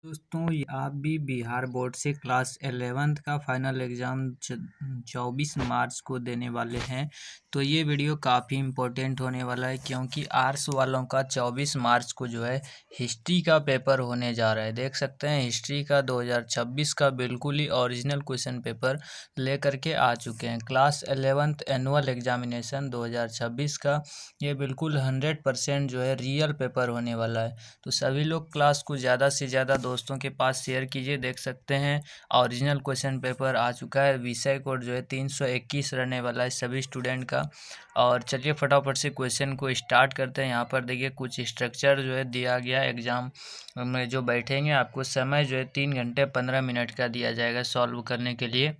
दोस्तों आप भी बिहार बोर्ड से क्लास 11th का फाइनल एग्ज़ाम 24 मार्च को देने वाले हैं। तो ये वीडियो काफ़ी इम्पोर्टेंट होने वाला है क्योंकि आर्ट्स वालों का 24 मार्च को जो है हिस्ट्री का पेपर होने जा रहा है। देख सकते हैं हिस्ट्री का 2026 का बिल्कुल ही ओरिजिनल क्वेश्चन पेपर लेकर के आ चुके हैं। क्लास 11th एनुअल एग्जामिनेशन 2026 का ये बिल्कुल 100% जो है रियल पेपर होने वाला है। तो सभी लोग क्लास को ज़्यादा से ज़्यादा दोस्तों के पास शेयर कीजिए। देख सकते हैं ओरिजिनल क्वेश्चन पेपर आ चुका है। विषय कोड जो है 321 रहने वाला है सभी स्टूडेंट का। और चलिए फटाफट से क्वेश्चन को स्टार्ट करते हैं। यहाँ पर देखिए कुछ स्ट्रक्चर जो है दिया गया एग्ज़ाम में जो बैठेंगे आपको समय जो है 3 घंटे 15 मिनट का दिया जाएगा सॉल्व करने के लिए।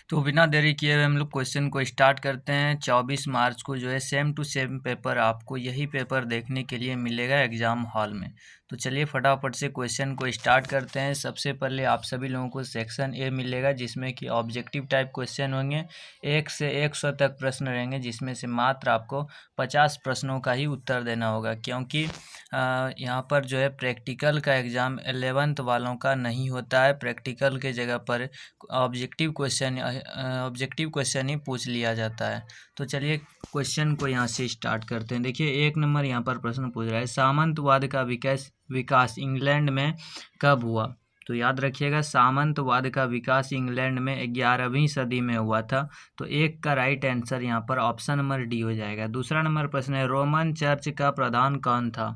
तो बिना देरी किए हुए हम लोग क्वेश्चन को स्टार्ट करते हैं। 24 मार्च को जो है सेम टू सेम पेपर आपको यही पेपर देखने के लिए मिलेगा एग्ज़ाम हॉल में। तो चलिए फटाफट से क्वेश्चन को स्टार्ट करते हैं। सबसे पहले आप सभी लोगों को सेक्शन ए मिलेगा जिसमें कि ऑब्जेक्टिव टाइप क्वेश्चन होंगे। 1 से 100 तक प्रश्न रहेंगे जिसमें से मात्र आपको 50 प्रश्नों का ही उत्तर देना होगा क्योंकि यहाँ पर जो है प्रैक्टिकल का एग्ज़ाम 11th वालों का नहीं होता है। प्रैक्टिकल के जगह पर ऑब्जेक्टिव क्वेश्चन ही पूछ लिया जाता है। तो चलिए क्वेश्चन को यहाँ से स्टार्ट करते हैं। देखिए 1 नंबर यहाँ पर प्रश्न पूछ रहा है, सामंतवाद का विकास इंग्लैंड में कब हुआ? तो याद रखिएगा सामंतवाद का विकास इंग्लैंड में 11वीं सदी में हुआ था। तो 1 का राइट आंसर यहाँ पर ऑप्शन नंबर डी हो जाएगा। दूसरा नंबर प्रश्न है, रोमन चर्च का प्रधान कौन था?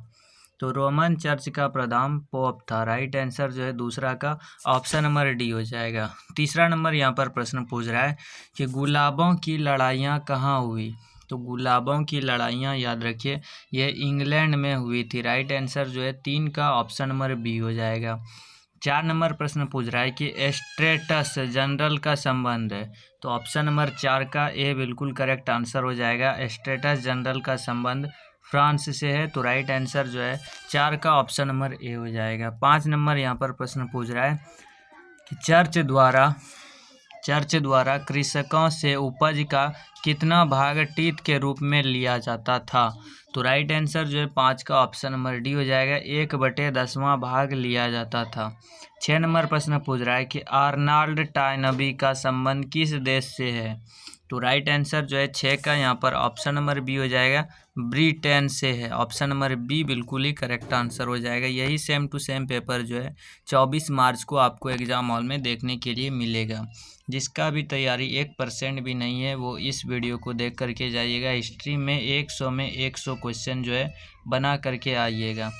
तो रोमन चर्च का प्रधान पोप था। राइट आंसर जो है दूसरा का ऑप्शन नंबर डी हो जाएगा। तीसरा नंबर यहाँ पर प्रश्न पूछ रहा है कि गुलाबों की लड़ाइयाँ कहाँ हुई? तो गुलाबों की लड़ाइयाँ याद रखिए ये इंग्लैंड में हुई थी। राइट आंसर जो है 3 का ऑप्शन नंबर बी हो जाएगा। 4 नंबर प्रश्न पूछ रहा है कि स्टेटस जनरल का संबंध है। तो ऑप्शन नंबर 4 का ए बिल्कुल करेक्ट आंसर हो जाएगा। स्टेटस जनरल का संबंध फ्रांस से है। तो राइट आंसर जो है 4 का ऑप्शन नंबर ए हो जाएगा। 5 नंबर यहाँ पर प्रश्न पूछ रहा है कि चर्च द्वारा कृषकों से उपज का कितना भाग टीथ के रूप में लिया जाता था? तो राइट आंसर जो है 5 का ऑप्शन नंबर डी हो जाएगा। 1/10वां भाग लिया जाता था। 6 नंबर प्रश्न पूछ रहा है कि आर्नल्ड टॉयनबी का संबंध किस देश से है? तो राइट आंसर जो है 6 का यहाँ पर ऑप्शन नंबर बी हो जाएगा, ब्रिटेन से है। ऑप्शन नंबर बी बिल्कुल ही करेक्ट आंसर हो जाएगा। यही सेम टू सेम पेपर जो है 24 मार्च को आपको एग्ज़ाम हॉल में देखने के लिए मिलेगा। जिसका भी तैयारी 1% भी नहीं है वो इस वीडियो को देख करके जाइएगा। हिस्ट्री में 100 में 100 क्वेश्चन जो है बना करके आइएगा।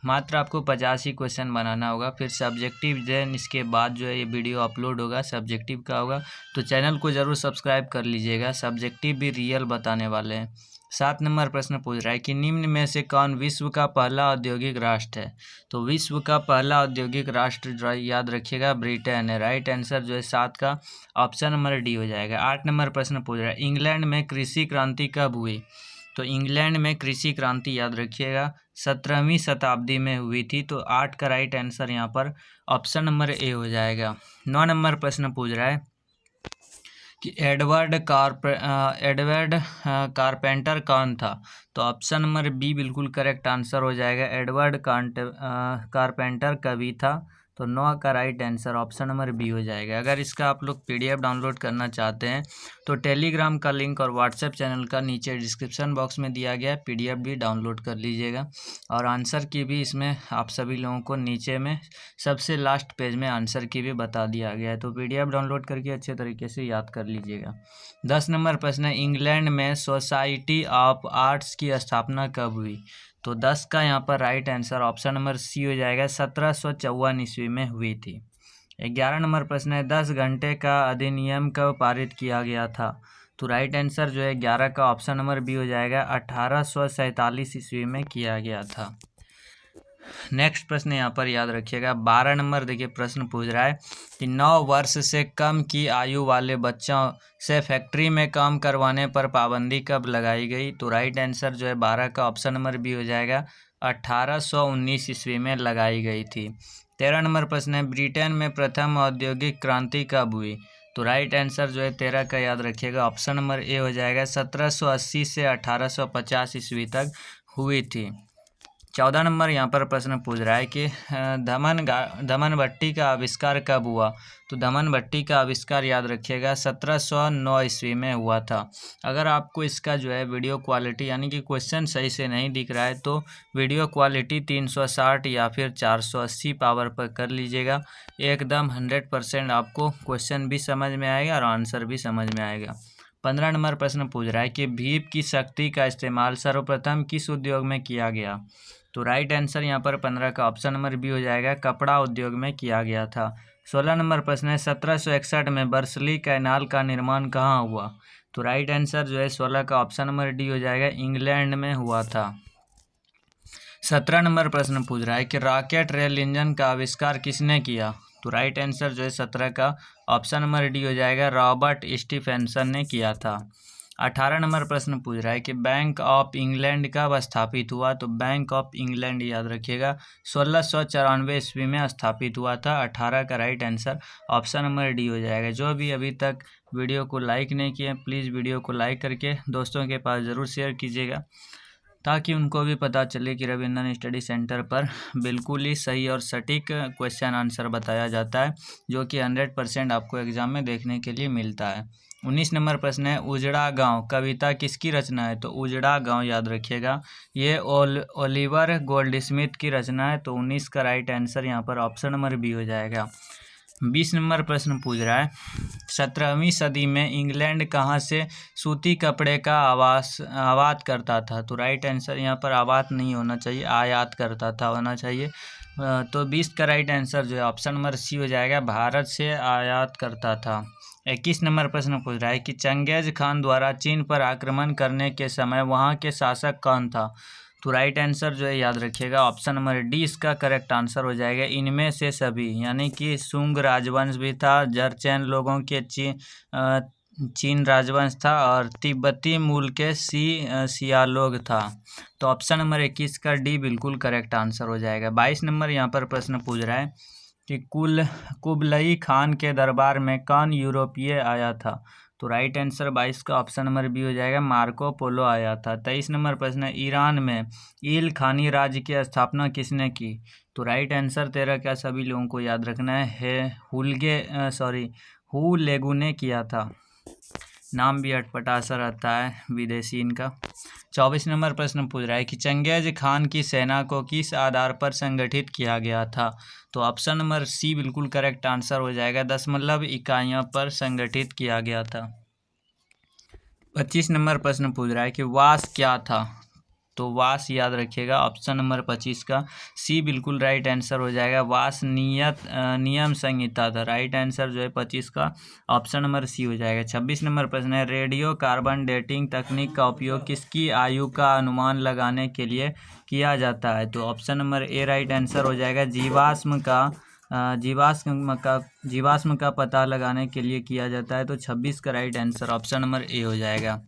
मात्र आपको 50 ही क्वेश्चन बनाना होगा। फिर सब्जेक्टिव देन इसके बाद जो है ये वीडियो अपलोड होगा सब्जेक्टिव का होगा। तो चैनल को ज़रूर सब्सक्राइब कर लीजिएगा। सब्जेक्टिव भी रियल बताने वाले हैं। 7 नंबर प्रश्न पूछ रहा है कि निम्न में से कौन विश्व का पहला औद्योगिक राष्ट्र है? तो विश्व का पहला औद्योगिक राष्ट्र याद रखिएगा ब्रिटेन है। राइट आंसर जो है 7 का ऑप्शन नंबर डी हो जाएगा। 8 नंबर प्रश्न पूछ रहा है इंग्लैंड में कृषि क्रांति कब हुई? तो इंग्लैंड में कृषि क्रांति याद रखिएगा 17वीं शताब्दी में हुई थी। तो 8 का राइट आंसर यहाँ पर ऑप्शन नंबर ए हो जाएगा। 9 नंबर प्रश्न पूछ रहा है कि एडवर्ड कारपेंटर कौन था? तो ऑप्शन नंबर बी बिल्कुल करेक्ट आंसर हो जाएगा। एडवर्ड कारपेंटर कवि था। तो 9 का right answer option number B हो जाएगा। अगर इसका आप लोग पीडीएफ डाउनलोड करना चाहते हैं तो टेलीग्राम का लिंक और व्हाट्सएप चैनल का नीचे डिस्क्रिप्शन बॉक्स में दिया गया है। पीडीएफ भी डाउनलोड कर लीजिएगा। और आंसर की भी इसमें आप सभी लोगों को नीचे में सबसे लास्ट पेज में आंसर की भी बता दिया गया है। तो पीडीएफ डाउनलोड करके अच्छे तरीके से याद कर लीजिएगा। 10 नंबर प्रश्न है इंग्लैंड में सोसाइटी ऑफ आर्ट्स की स्थापना कब हुई? तो 10 का यहाँ पर right answer option number C हो जाएगा। 1754 ईस्वी में हुई थी। 11 नंबर प्रश्न है 10 घंटे का अधिनियम कब पारित किया गया था? तो राइट आंसर जो है 11 का ऑप्शन नंबर बी हो जाएगा। 1847 ईस्वी में किया गया था। नेक्स्ट प्रश्न यहाँ पर याद रखिएगा 12 नंबर देखिए प्रश्न पूछ रहा है कि 9 वर्ष से कम की आयु वाले बच्चों से फैक्ट्री में काम करवाने पर पाबंदी कब लगाई गई? तो राइट आंसर जो है 12 का ऑप्शन नंबर बी हो जाएगा। 1819 ईस्वी में लगाई गई थी। 13 नंबर प्रश्न है ब्रिटेन में प्रथम औद्योगिक क्रांति कब हुई? तो राइट आंसर जो है 13 का याद रखिएगा ऑप्शन नंबर ए हो जाएगा। 1780 से 1850 ईस्वी तक हुई थी। 14 नंबर यहाँ पर प्रश्न पूछ रहा है कि धमन भट्टी का आविष्कार कब हुआ। तो धमन भट्टी का आविष्कार याद रखिएगा 1709 ईस्वी में हुआ था। अगर आपको इसका जो है वीडियो क्वालिटी यानी कि क्वेश्चन सही से नहीं दिख रहा है तो वीडियो क्वालिटी 360 या फिर 480 पावर पर कर लीजिएगा। एकदम 100% आपको क्वेश्चन भी समझ में आएगा और आंसर भी समझ में आएगा। 15 नंबर प्रश्न पूछ रहा है कि भीप की शक्ति का इस्तेमाल सर्वप्रथम किस उद्योग में किया गया। तो राइट आंसर यहाँ पर 15 का ऑप्शन नंबर बी हो जाएगा, कपड़ा उद्योग में किया गया था। 16 नंबर प्रश्न है 1761 में बर्सली कैनाल का निर्माण कहाँ हुआ। तो राइट आंसर जो है 16 का ऑप्शन नंबर डी हो जाएगा, इंग्लैंड में हुआ था। 17 नंबर प्रश्न पूछ रहा है कि रॉकेट रेल इंजन का आविष्कार किसने किया। तो राइट आंसर जो है 17 का ऑप्शन नंबर डी हो जाएगा, रॉबर्ट स्टीफेंसन ने किया था। 18 नंबर प्रश्न पूछ रहा है कि बैंक ऑफ इंग्लैंड कब स्थापित हुआ। तो बैंक ऑफ इंग्लैंड याद रखिएगा 1694 ईस्वी में स्थापित हुआ था। 18 का right answer option number D हो जाएगा। जो भी अभी तक वीडियो को लाइक नहीं किए प्लीज़ वीडियो को लाइक करके दोस्तों के पास ज़रूर शेयर कीजिएगा ताकि उनको भी पता चले कि रविंद्रन स्टडी सेंटर पर बिल्कुल ही सही और सटीक क्वेश्चन आंसर बताया जाता है जो कि 100% आपको एग्जाम में देखने के लिए मिलता है। 19 नंबर प्रश्न है उजड़ा गांव कविता किसकी रचना है। तो उजड़ा गांव याद रखिएगा ये ओलिवर गोल्डस्मिथ की रचना है। तो 19 का राइट आंसर यहाँ पर ऑप्शन नंबर बी हो जाएगा। 20 नंबर प्रश्न पूछ रहा है 17वीं सदी में इंग्लैंड कहाँ से सूती कपड़े का आयात करता था। तो राइट आंसर यहाँ पर आयात नहीं होना चाहिए, आयात करता था होना चाहिए। तो 20 का राइट आंसर जो है ऑप्शन नंबर सी हो जाएगा, भारत से आयात करता था। 21 नंबर प्रश्न पूछ रहा है कि चंगेज खान द्वारा चीन पर आक्रमण करने के समय वहाँ के शासक कौन था। तो राइट आंसर जो है याद रखिएगा ऑप्शन नंबर डी इसका करेक्ट आंसर हो जाएगा, इनमें से सभी। यानी कि सुंग राजवंश भी था, जरचैन लोगों के चीन राजवंश था और तिब्बती मूल के सियालोग था। तो ऑप्शन नंबर 21 का डी बिल्कुल करेक्ट आंसर हो जाएगा। 22 नंबर यहाँ पर प्रश्न पूछ रहा है कि कुबलई खान के दरबार में कौन यूरोपीय आया था। तो राइट आंसर 22 का ऑप्शन नंबर बी हो जाएगा, मार्को पोलो आया था। 23 नंबर प्रश्न है ईरान में ईल खानी राज्य की स्थापना किसने की। तो राइट आंसर 13 का सभी लोगों को याद रखना है हुलेगु ने किया था। नाम भी अटपटा सा रहता है विदेशी इनका। 24 नंबर प्रश्न पूछ रहा है कि चंगेज खान की सेना को किस आधार पर संगठित किया गया था। तो ऑप्शन नंबर सी बिल्कुल करेक्ट आंसर हो जाएगा, दशमलव इकाइयों पर संगठित किया गया था। 25 नंबर प्रश्न पूछ रहा है कि वास क्या था। तो वास याद रखिएगा ऑप्शन नंबर 25 का सी बिल्कुल राइट आंसर हो जाएगा, वास नियम संहिता था। राइट आंसर जो है 25 का ऑप्शन नंबर सी हो जाएगा। 26 नंबर प्रश्न है रेडियो कार्बन डेटिंग तकनीक का उपयोग किसकी आयु का अनुमान लगाने के लिए किया जाता है। तो ऑप्शन नंबर ए राइट आंसर हो जाएगा, जीवाश्म का पता लगाने के लिए किया जाता है। तो 26 का right answer option number A हो जाएगा।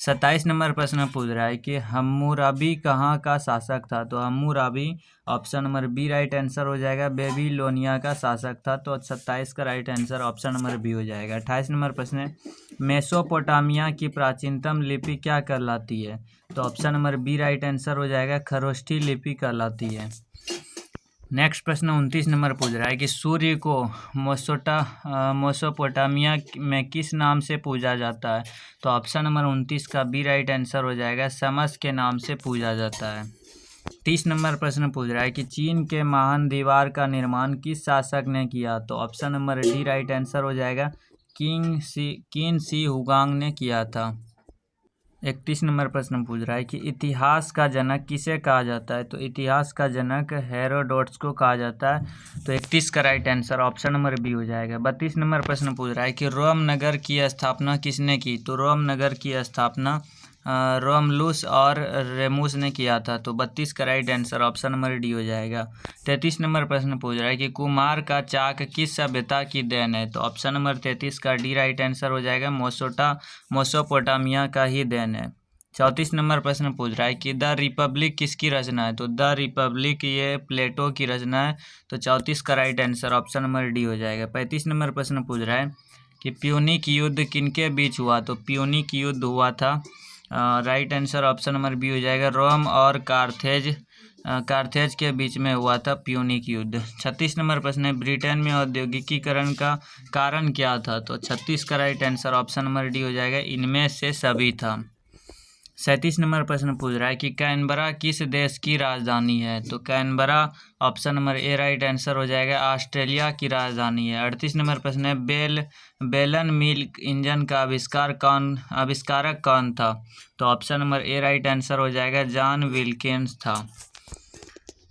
27 नंबर प्रश्न पूछ रहा है कि हम्मुराबी कहाँ का शासक था। तो Hammurabi option number B right answer हो जाएगा, बेबीलोनिया का शासक था। तो 27 का right answer option number B हो जाएगा। 28 नंबर प्रश्न है मेसोपोटामिया की प्राचीनतम लिपि क्या कहलाती है। तो option number B right answer हो जाएगा, खरोष्ठी लिपि कहलाती है। नेक्स्ट प्रश्न 29 नंबर पूछ रहा है कि सूर्य को मेसोपोटामिया में किस नाम से पूजा जाता है। तो ऑप्शन नंबर 29 का बी राइट आंसर हो जाएगा, समस के नाम से पूजा जाता है। 30 नंबर प्रश्न पूछ रहा है कि चीन के महान दीवार का निर्माण किस शासक ने किया। तो option number D right answer हो जाएगा, किन शी हुआंग ने किया था। 31 नंबर प्रश्न पूछ रहा है कि इतिहास का जनक किसे कहा जाता है। तो इतिहास का जनक हेरोडोटस को कहा जाता है। तो 31 का right answer option number B हो जाएगा। 32 नंबर प्रश्न पूछ रहा है कि रोम नगर की स्थापना किसने की। तो रोम नगर की स्थापना रोमलुस और रेमुस ने किया था। तो 32 का right answer option number D हो जाएगा। 33 नंबर प्रश्न पूछ रहा है कि कुम्हार का चाक किस सभ्यता की देन है। तो ऑप्शन नंबर 33 का डी राइट आंसर हो जाएगा, मेसोपोटामिया का ही देन है। 34 नंबर प्रश्न पूछ रहा है कि द रिपब्लिक किसकी रचना है। तो द रिपब्लिक ये प्लेटो की रचना है। तो 34 का right answer option number D हो जाएगा। 35 नंबर प्रश्न पूछ रहा है कि प्यूनिक युद्ध किनके बीच हुआ। तो प्यूनिक युद्ध हुआ था, right answer option number B हो जाएगा, रोम और कार्थेज कार्थेज के बीच में हुआ था प्यूनिक युद्ध। 36 नंबर प्रश्न है, ब्रिटेन में औद्योगिकीकरण का कारण क्या था? तो 36 का right answer option number D हो जाएगा, इनमें से सभी था। 37 नंबर प्रश्न पूछ रहा है कि कैनबरा किस देश की राजधानी है? तो कैनबरा ऑप्शन नंबर ए राइट आंसर हो जाएगा, ऑस्ट्रेलिया की राजधानी है। 38 नंबर प्रश्न है, बेलन मिल इंजन का आविष्कारक कौन था? तो ऑप्शन नंबर ए राइट आंसर हो जाएगा, जॉन विल्किंस था।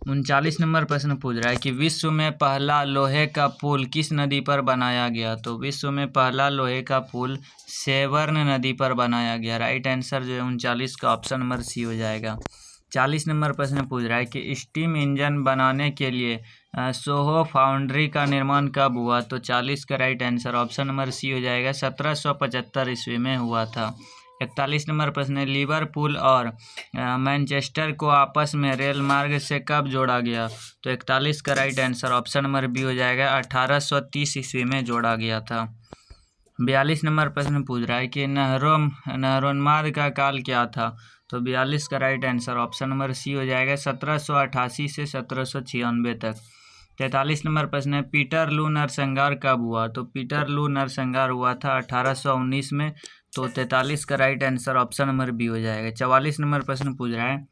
39 नंबर प्रश्न पूछ रहा है कि विश्व में पहला लोहे का पुल किस नदी पर बनाया गया? तो विश्व में पहला लोहे का पुल सेवर्न नदी पर बनाया गया। राइट आंसर जो है 39 का ऑप्शन नंबर सी हो जाएगा। 40 नंबर प्रश्न पूछ रहा है कि स्टीम इंजन बनाने के लिए सोहो फाउंड्री का निर्माण कब हुआ? तो 40 का right answer option number C हो जाएगा, 1775 ईस्वी में हुआ था। 41 नंबर प्रश्न है, लिवरपूल और मैनचेस्टर को आपस में रेल मार्ग से कब जोड़ा गया? तो 41 का right answer option number B हो जाएगा, 1830 ईस्वी में जोड़ा गया था। 42 नंबर प्रश्न पूछ रहा है कि नहरोन्माद का काल क्या था? तो 42 का right answer option number C हो जाएगा, 1788 से 1796 तक। 43 नंबर प्रश्न है, पीटरलू नरसंहार कब हुआ? तो पीटरलू नरसंहार हुआ था 1819 में। तो 43 का right answer option number B हो जाएगा। 44 नंबर प्रश्न पूछ रहा है,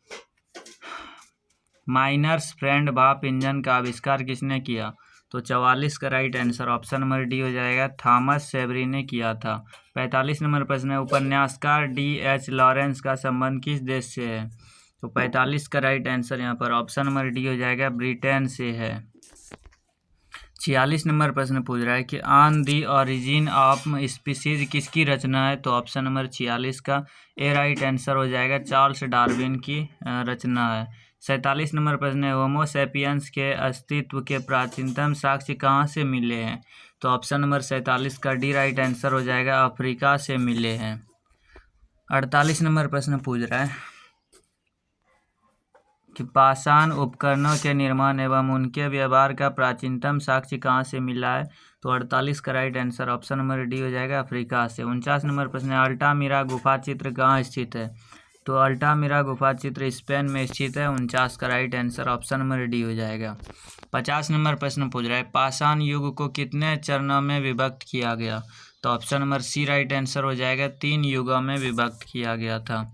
माइनर्स फ्रेंड भाप इंजन का आविष्कार किसने किया? तो 44 का right answer option number D हो जाएगा, थॉमस सेवरी ने किया था। 45 नंबर प्रश्न है, उपन्यासकार D.H. लॉरेंस का संबंध किस देश से है? तो 45 का राइट आंसर यहाँ पर ऑप्शन नंबर डी हो जाएगा, ब्रिटेन से है। 46 नंबर प्रश्न पूछ रहा है कि on the origin of species किसकी रचना है? तो ऑप्शन नंबर 46 का ए राइट आंसर हो जाएगा, चार्ल्स डार्विन की रचना है। 47 नंबर प्रश्न है, होमो सैपियंस के अस्तित्व के प्राचीनतम साक्ष्य कहाँ से मिले हैं? तो ऑप्शन नंबर 47 का डी राइट आंसर हो जाएगा, अफ्रीका से मिले हैं। 48 नंबर प्रश्न पूछ रहा है कि पाषाण उपकरणों के निर्माण एवं उनके व्यवहार का प्राचीनतम साक्ष्य कहाँ से मिला है? तो 48 का right answer option number D हो जाएगा, अफ्रीका से। 49 नंबर प्रश्न है, अल्टामिरा गुफा चित्र कहाँ स्थित है? तो अल्टामिरा गुफा चित्र स्पेन में स्थित है। 49 का right answer option number D हो जाएगा। 50 नंबर प्रश्न पूछ रहा है, पाषाण युग को कितने चरणों में विभक्त किया गया? तो option number C right answer हो जाएगा, 3 युगों में विभक्त किया गया था।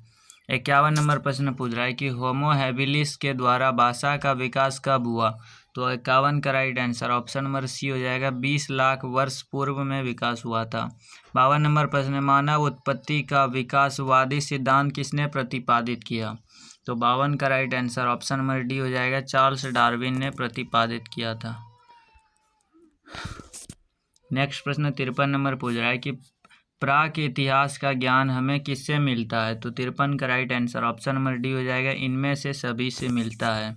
51 नंबर प्रश्न पूछ रहा है कि होमो हैबिलिस के द्वारा भाषा का विकास कब हुआ? तो 51 का right answer option number C हो जाएगा, 20 लाख वर्ष पूर्व में विकास हुआ था। 52 नंबर प्रश्न है, मानव उत्पत्ति का विकासवादी सिद्धांत किसने प्रतिपादित किया? तो 52 का right answer option number D हो जाएगा, चार्ल्स डार्विन ने प्रतिपादित किया था। नेक्स्ट प्रश्न 53 नंबर पूछ रहा है कि प्राक इतिहास का ज्ञान हमें किससे मिलता है? तो 53 का right answer option number D हो जाएगा, इनमें से सभी से मिलता है।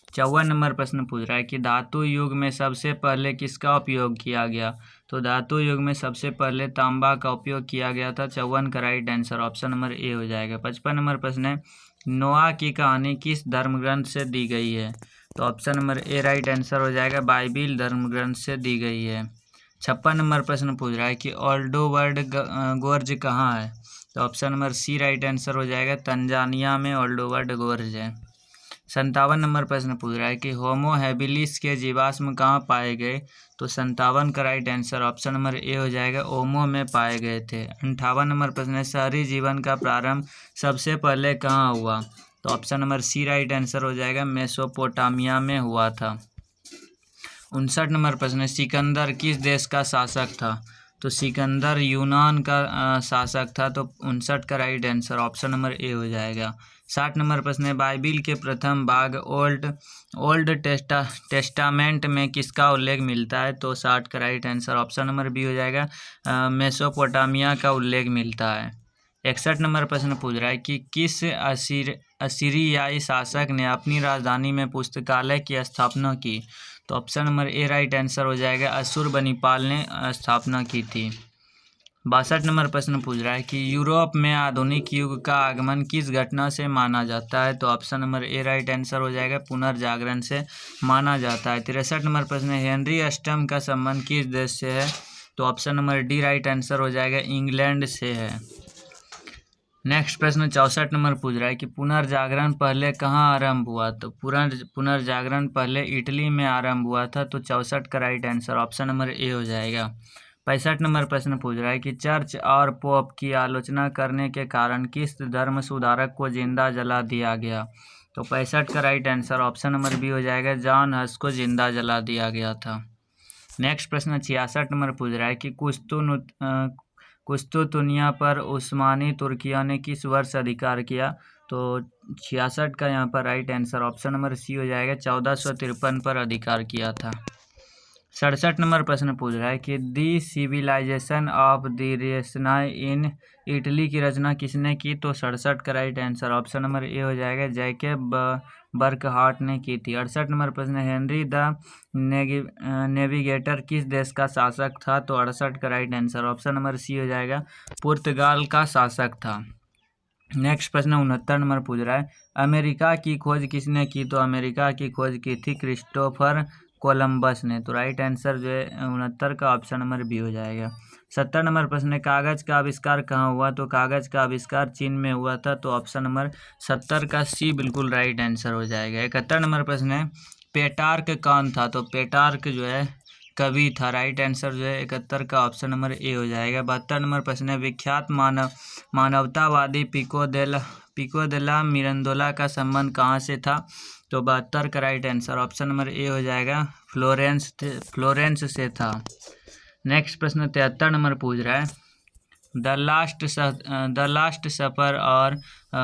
54 नंबर प्रश्न पूछ रहा है कि धातु युग में सबसे पहले किसका उपयोग किया गया? तो धातु युग में सबसे पहले तांबा का उपयोग किया गया था। 54 का right answer option number A हो जाएगा। 55 नंबर प्रश्न है, नोआ की कहानी किस धर्म ग्रंथ से दी गई है? तो ऑप्शन नंबर ए राइट आंसर हो जाएगा, बाइबिल धर्म ग्रंथ से दी गई है। 56 नंबर प्रश्न पूछ रहा है कि ओल्डोवर्ड गोर्ज कहाँ है? तो option number C right answer हो जाएगा, तंजानिया में ओल्डोवर्ड गोर्ज है। 57 नंबर प्रश्न पूछ रहा है कि होमो हैबिलिस के जीवाश्म कहाँ पाए गए? तो 57 का right answer option number A हो जाएगा, ओमो में पाए गए थे। 58 नंबर प्रश्न है, शहरी जीवन का प्रारंभ सबसे पहले कहाँ हुआ? तो option number C right answer हो जाएगा, मेसोपोटामिया में हुआ था। 59 नंबर प्रश्न है, सिकंदर किस देश का शासक था? तो सिकंदर यूनान का शासक था। तो 59 का right answer option number A हो जाएगा। 60 नंबर प्रश्न है, बाइबिल के प्रथम भाग ओल्ड टेस्टामेंट में किसका उल्लेख मिलता है? तो 60 का right answer option number B हो जाएगा, मेसोपोटामिया का उल्लेख मिलता है। 61 नंबर प्रश्न पूछ रहा है कि किस असीरियाई शासक ने अपनी राजधानी में पुस्तकालय की स्थापना की? तो ऑप्शन नंबर ए राइट आंसर हो जाएगा, अशुरबनिपाल ने स्थापना की थी। 62 नंबर प्रश्न पूछ रहा है कि यूरोप में आधुनिक युग का आगमन किस घटना से माना जाता है? तो ऑप्शन नंबर ए राइट आंसर हो जाएगा, पुनर्जागरण से माना जाता है। 63 नंबर प्रश्न है, हेनरी अष्टम का संबंध किस देश से है? तो option number D right answer हो जाएगा, इंग्लैंड से है। नेक्स्ट प्रश्न 64 नंबर पूछ रहा है कि पुनर्जागरण पहले कहाँ आरंभ हुआ। तो पुनर्जागरण पहले इटली में आरंभ हुआ था। तो 64 का right answer option number A हो जाएगा। 65 नंबर प्रश्न पूछ रहा है कि चर्च और पोप की आलोचना करने के कारण किस धर्म सुधारक को जिंदा जला दिया गया। तो 65 का right answer option number B हो जाएगा। जॉन हस को जिंदा जला दिया गया था। नेक्स्ट प्रश्न 66 नंबर पूछ रहा है कि कुस्तुतुनिया पर उस्मानी तुर्किया ने किस वर्ष अधिकार किया। तो 66 का यहाँ पर right answer option number C हो जाएगा। 1453 पर अधिकार किया था। 67 नंबर प्रश्न पूछ रहा है कि the civilization of the Renaissance in Italy की रचना किसने की। तो 67 का right answer option number A हो जाएगा। जैकब बर्कहार्ट ने की थी। 68 नंबर प्रश्न हेनरी द नेविगेटर किस देश का शासक था। तो 68 का right answer option number C हो जाएगा। पुर्तगाल का शासक था। नेक्स्ट प्रश्न 69 नंबर पूछ रहा है अमेरिका की खोज किसने की। तो अमेरिका की खोज की थी क्रिस्टोफर कोलंबस ने। तो राइट आंसर जो है 69 का ऑप्शन नंबर बी हो जाएगा। 70 नंबर प्रश्न है कागज का आविष्कार कहाँ हुआ। तो कागज का आविष्कार चीन में हुआ था। तो ऑप्शन नंबर 70 का सी बिल्कुल राइट आंसर हो जाएगा। 71 नंबर प्रश्न है पेटार्क कौन था। तो पेटार्क जो है कवि था। राइट आंसर जो है 71 का ऑप्शन नंबर ए हो जाएगा। 72 नंबर प्रश्न है विख्यात मानवतावादी पिको देला मिरांडोला का संबंध कहाँ से था। तो 72 का right answer option number A हो जाएगा। फ्लोरेंस से था। नेक्स्ट प्रश्न 73 नंबर पूछ रहा है द लास्ट सफर और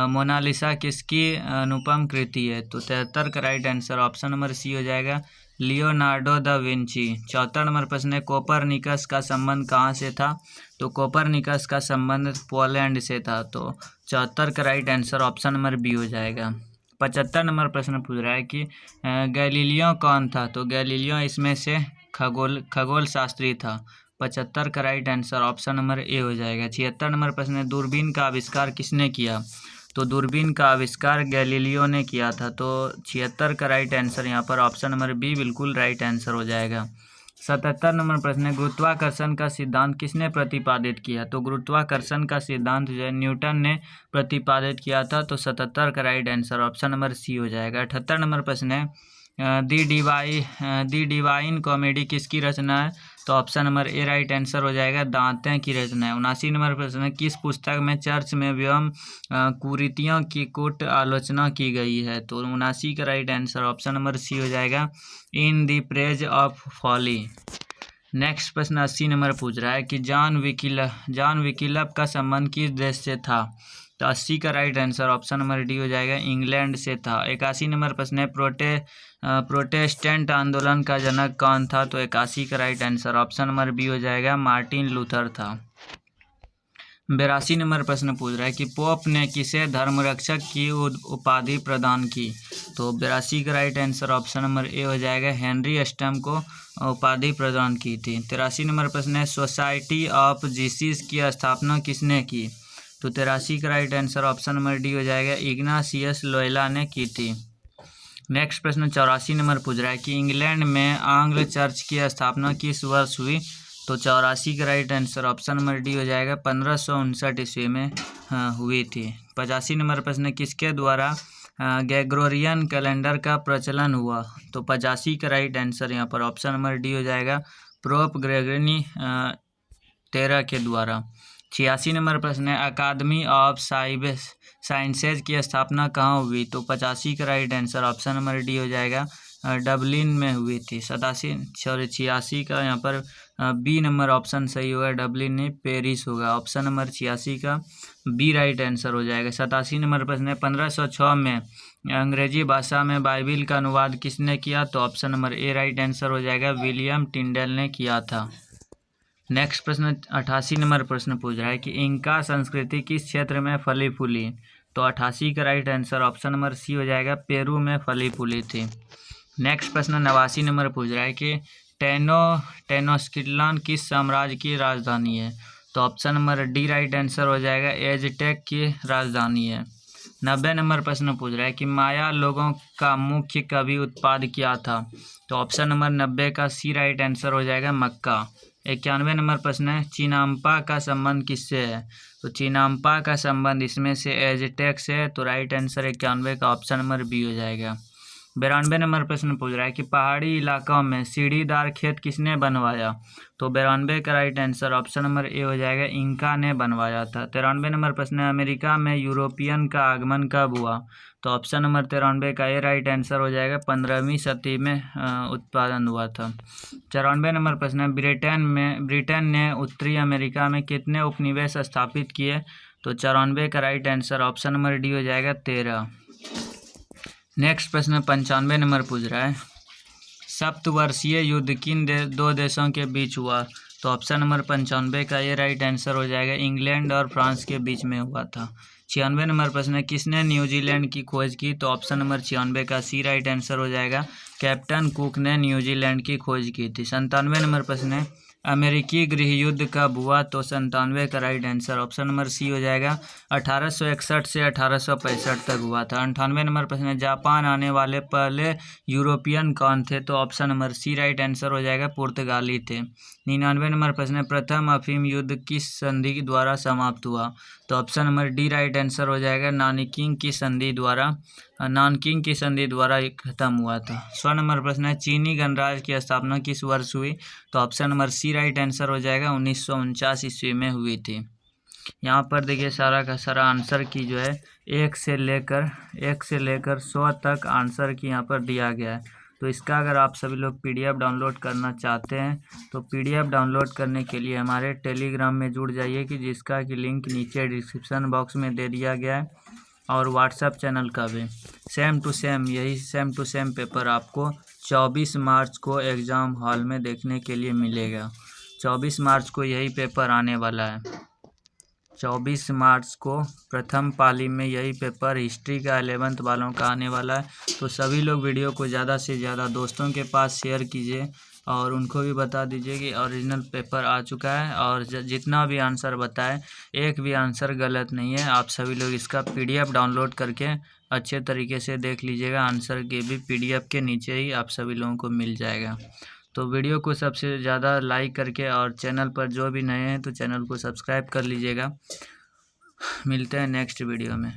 मोनालिसा किसकी अनुपम कृति है। तो 73 का right answer option number C हो जाएगा। Leonardo da Vinci. 74 नंबर प्रश्न है कोपरनिकस का संबंध कहाँ से था। तो कोपरनिकस का संबंध पोलैंड से था। तो 74 का right answer option number B हो जाएगा। 75 नंबर प्रश्न पूछ रहा है कि गैलीलियो कौन था। तो गैलीलियो इसमें से खगोल शास्त्री था। 75 का right answer option number A हो जाएगा। 76 नंबर प्रश्न है दूरबीन का आविष्कार किसने किया। तो दूरबीन का आविष्कार गैलीलियो ने किया था। तो 76 का राइट आंसर यहाँ पर ऑप्शन नंबर बी बिल्कुल राइट आंसर हो जाएगा। 77 नंबर प्रश्न है गुरुत्वाकर्षण का सिद्धांत किसने प्रतिपादित किया। तो गुरुत्वाकर्षण का सिद्धांत जो है न्यूटन ने प्रतिपादित किया था। तो 77 का right answer option number C हो जाएगा। 78 नंबर प्रश्न है दी डिवाइन कॉमेडी किसकी रचना है। तो ऑप्शन नंबर ए राइट आंसर हो जाएगा। दांते की रचना है। 79 नंबर प्रश्न है किस पुस्तक में चर्च में व्योम कुरीतियों की कूट आलोचना की गई है। तो 79 का right answer option number C हो जाएगा। In the praise of folly. Next प्रश्न 80 नंबर पूछ रहा है कि जॉन विकिलप का संबंध किस देश से था। तो 80 का right answer option number D हो जाएगा। इंग्लैंड से था। 81 नंबर प्रश्न है प्रोटेस्टेंट आंदोलन का जनक कौन था। तो 81 का right answer option number B हो जाएगा। मार्टिन लूथर था। 82 नंबर प्रश्न पूछ रहा है कि पोप ने किसे धर्मरक्षक की उपाधि प्रदान की। तो 82 का right answer option number A हो जाएगा। हेनरी अष्टम को उपाधि प्रदान की थी। 83 नंबर प्रश्न है सोसाइटी ऑफ जीसस की स्थापना किसने की। तो 83 का right answer option number D हो जाएगा। इग्नाशियस लोयोला ने की थी। नेक्स्ट प्रश्न 84 नंबर पूछ रहा है कि इंग्लैंड में आंग्ल चर्च की स्थापना किस वर्ष हुई। तो 84 का right answer option number D हो जाएगा। 1559 ईस्वी में हुई थी। 85 नंबर प्रश्न किसके द्वारा ग्रेगोरियन कैलेंडर का प्रचलन हुआ। तो 85 का राइट आंसर यहाँ पर ऑप्शन नंबर डी हो जाएगा। पोप ग्रेगरी 13 के द्वारा। 86 नंबर प्रश्न है अकादमी ऑफ साइंसेज की स्थापना कहाँ हुई। तो 85 का right answer option number D हो जाएगा। डबलिन में हुई थी। 86 का यहाँ पर बी नंबर ऑप्शन सही होगा। डबलिन नहीं पेरिस होगा। ऑप्शन नंबर 86 का बी राइट आंसर हो जाएगा। 87 नंबर प्रश्न है 1506 में अंग्रेजी भाषा में बाइबिल का अनुवाद किसने किया। तो ऑप्शन नंबर ए राइट आंसर हो जाएगा। विलियम टिंडेल ने किया था। नेक्स्ट प्रश्न 88 नंबर प्रश्न पूछ रहा है कि इंका संस्कृति किस क्षेत्र में फली फूली। तो 88 का right answer option number C हो जाएगा। पेरू में फली फूली थी। नेक्स्ट प्रश्न 89 नंबर पूछ रहा है कि टेनोस्टिट्लान किस साम्राज्य की राजधानी है। तो option number D right answer हो जाएगा। एज़टेक की राजधानी है। 90 नंबर प्रश्न पूछ रहा है कि माया लोगों का मुख्य कवि उत्पाद क्या था। तो ऑप्शन नंबर 90 का सी राइट आंसर हो जाएगा मक्का। 91 नंबर प्रश्न है चीनाम्पा का संबंध किससे है। तो चीनाम्पा का संबंध इसमें से एजटेक से है, तो राइट आंसर 91 का ऑप्शन नंबर बी हो जाएगा। 92 नंबर प्रश्न पूछ रहा है कि पहाड़ी इलाकों में सीढ़ीदार खेत किसने बनवाया। तो 92 का right answer option number A हो जाएगा, इंका ने बनवाया था। 93 नंबर प्रश्न है अमेरिका में यूरोपियन का आगमन कब हुआ। तो ऑप्शन नंबर 93 का ए राइट आंसर हो जाएगा, 15वीं शताब्दी में उत्पादन हुआ था। 94 नंबर प्रश्न है ब्रिटेन ने उत्तरी अमेरिका में कितने उपनिवेश स्थापित किए। तो 94 का right answer option number D हो जाएगा, 13। नेक्स्ट प्रश्न 95 नंबर पूछ रहा है सप्तवर्षीय युद्ध किन दो देशों के बीच हुआ। तो ऑप्शन नंबर 95 का ये राइट आंसर हो जाएगा, इंग्लैंड और फ्रांस के बीच में हुआ था। 96 नंबर प्रश्न है किसने न्यूजीलैंड की खोज की। तो ऑप्शन नंबर 96 का सी राइट आंसर हो जाएगा, कैप्टन कुक ने न्यूजीलैंड की खोज की थी। 97 नंबर प्रश्न है अमेरिकी गृह युद्ध कब हुआ। तो 97 का right answer option number C हो जाएगा, 1861 से 1865 तक हुआ था। 98 नंबर प्रश्न है जापान आने वाले पहले यूरोपियन कौन थे। तो option number C right answer हो जाएगा, पुर्तगाली थे। 99 नंबर प्रश्न है प्रथम अफीम युद्ध किस संधि द्वारा समाप्त हुआ। तो option number D right answer हो जाएगा, नानकिंग की संधि द्वारा खत्म हुआ था। 100 नंबर प्रश्न है चीनी गणराज्य की स्थापना किस वर्ष हुई। तो option number C right answer हो जाएगा, 1949 ईस्वी में हुई थी। यहाँ पर देखिए सारा का सारा आंसर की जो है 1 से लेकर 100 तक आंसर की यहाँ पर दिया गया है। तो इसका अगर आप सभी लोग पीडीएफ डाउनलोड करना चाहते हैं तो पीडीएफ डाउनलोड करने के लिए हमारे टेलीग्राम में जुड़ जाइए कि जिसका कि लिंक नीचे डिस्क्रिप्शन बॉक्स में दे दिया गया है, और व्हाट्सएप चैनल का भी। सेम टू सेम पेपर आपको 24 मार्च को एग्ज़ाम हॉल में देखने के लिए मिलेगा। 24 मार्च को यही पेपर आने वाला है। 24 मार्च को प्रथम पाली में यही पेपर हिस्ट्री का 11th वालों का आने वाला है। तो सभी लोग वीडियो को ज़्यादा से ज़्यादा दोस्तों के पास शेयर कीजिए और उनको भी बता दीजिए कि ओरिजिनल पेपर आ चुका है, और जितना भी आंसर बताए एक भी आंसर गलत नहीं है। आप सभी लोग इसका पीडीएफ डाउनलोड करके अच्छे तरीके से देख लीजिएगा। आंसर के भी पीडीएफ के नीचे ही आप सभी लोगों को मिल जाएगा। तो वीडियो को सबसे ज़्यादा लाइक करके, और चैनल पर जो भी नए हैं तो चैनल को सब्सक्राइब कर लीजिएगा। मिलते हैं नेक्स्ट वीडियो में।